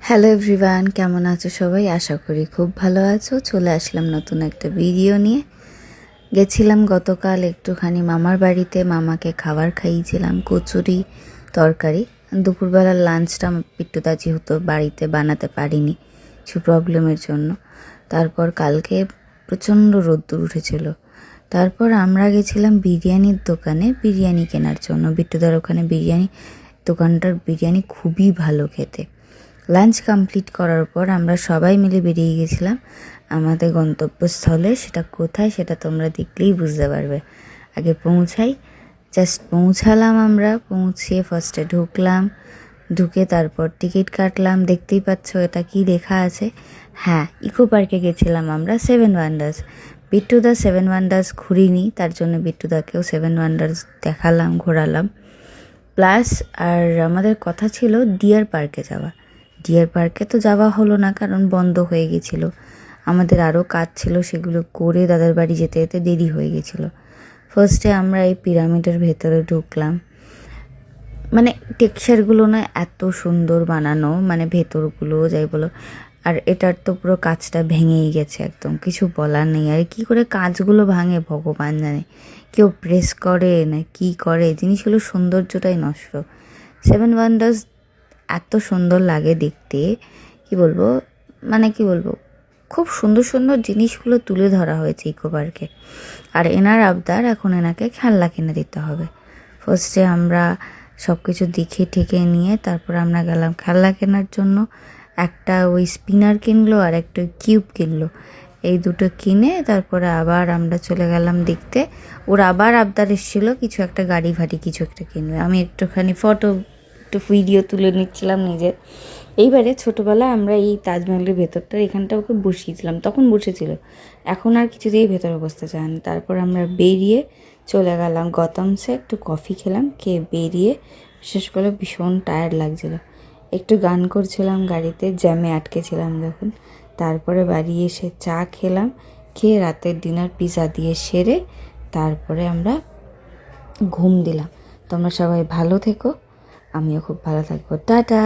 Hello everyone, কেমন আছো সবাই? আশা করি খুব ভালো আছো। চলে আসলাম নতুন একটা ভিডিও নিয়ে। গেছিলাম গতকাল একটুখানি মামার বাড়িতে, মামাকে খাবার খাইয়েছিলাম, কচুরি তরকারি। দুপুরবেলার লাঞ্চটা পিট্টুদা যেহেতু বাড়িতে বানাতে পারিনি কিছু প্রবলেমের জন্য, তারপর কালকে প্রচণ্ড রোদ্দুর উঠেছিল। তারপর আমরা গেছিলাম বিরিয়ানির দোকানে বিরিয়ানি কেনার জন্য। বিট্টুদার ওখানে দোকানটার বিরিয়ানি খুবই ভালো খেতে। লাঞ্চ কমপ্লিট করার পর আমরা সবাই মিলে বেরিয়ে গেছিলাম আমাদের গন্তব্যস্থলে। সেটা কোথায় সেটা তোমরা দেখলেই বুঝতে পারবে। আগে পৌঁছালাম আমরা। পৌঁছে ফার্স্টে ঢুকে তারপর টিকিট কাটলাম। দেখতেই পাচ্ছ এটা কি লেখা আছে। হ্যাঁ, ইকো পার্কে গেছিলাম আমরা, 7 ওয়ান্ডার্স। বিট্টুদা 7 ওয়ান্ডার্স ঘুরিনি, তার জন্য বিট্টুদাকেও 7 ওয়ান্ডার্স দেখালাম, ঘোরালাম। প্লাস আর আমাদের কথা ছিল ডিয়ার পার্কে যাওয়া। ডিয়ার পার্কে তো যাওয়া হলো না, কারণ বন্ধ হয়ে গেছিলো। আমাদের আরও কাজ ছিল, সেগুলো করে দাদার বাড়ি যেতে যেতে দেরি হয়ে গেছিলো। ফার্স্টে আমরা এই পিরামিডের ভেতরে ঢুকলাম। মানে টেক্সচারগুলো না এত সুন্দর বানানো, মানে ভেতরগুলো যাই বলো। আর এটার তো পুরো কাঁচটা ভেঙেই গেছে, একদম কিছু বলার নেই। আর কি করে কাঁচগুলো ভাঙে ভগবান জানে, কেউ প্রেস করে না কি করে, জিনিসগুলো সৌন্দর্যটাই নষ্ট। 7 ওয়ান্ডার্স এত সুন্দর লাগে দেখতে, কি বলবো, খুব সুন্দর সুন্দর জিনিসগুলো তুলে ধরা হয়েছে ইকো পার্কে। আর এনার আবদার, এখন এনাকে খেলনা কিনে দিতে হবে। ফার্স্টে আমরা সব কিছু দেখে ঠেকে নিয়ে তারপর আমরা গেলাম খেলনা কেনার জন্য। একটা ওই স্পিনার কিনলো আর একটা কিউব কিনলো। এই দুটো কিনে তারপরে আবার আমরা চলে গেলাম দেখতে। ওর আবার আবদার এসেছিলো কিছু একটা গাড়ি ভাড়ি কিছু একটা কিনবে। আমি একটু ভিডিও তুলে নিচ্ছিলাম নিজের। এইবারে ছোটোবেলায় আমরা এই তাজমহলের ভেতরটার এখানটা ওকে বসিয়েছিলাম, তখন বসেছিল, এখন আর কিছুতেই ভেতরে বসতে চায় না। তারপর আমরা বেরিয়ে চলে গেলাম গতমসে, একটু কফি খেলাম, খেয়ে বেরিয়ে বিশেষ করে ভীষণ টায়ার্ড লাগছিলো, একটু গান করছিলাম গাড়িতে, জ্যামে আটকেছিলাম যখন। তারপরে বাড়ি এসে চা খেলাম, খেয়ে রাতের ডিনার পিৎজা দিয়ে সেরে তারপরে আমরা ঘুম দিলাম। তোমরা সবাই ভালো থেকো, আমিও খুব ভালো থাকবো। টাটা।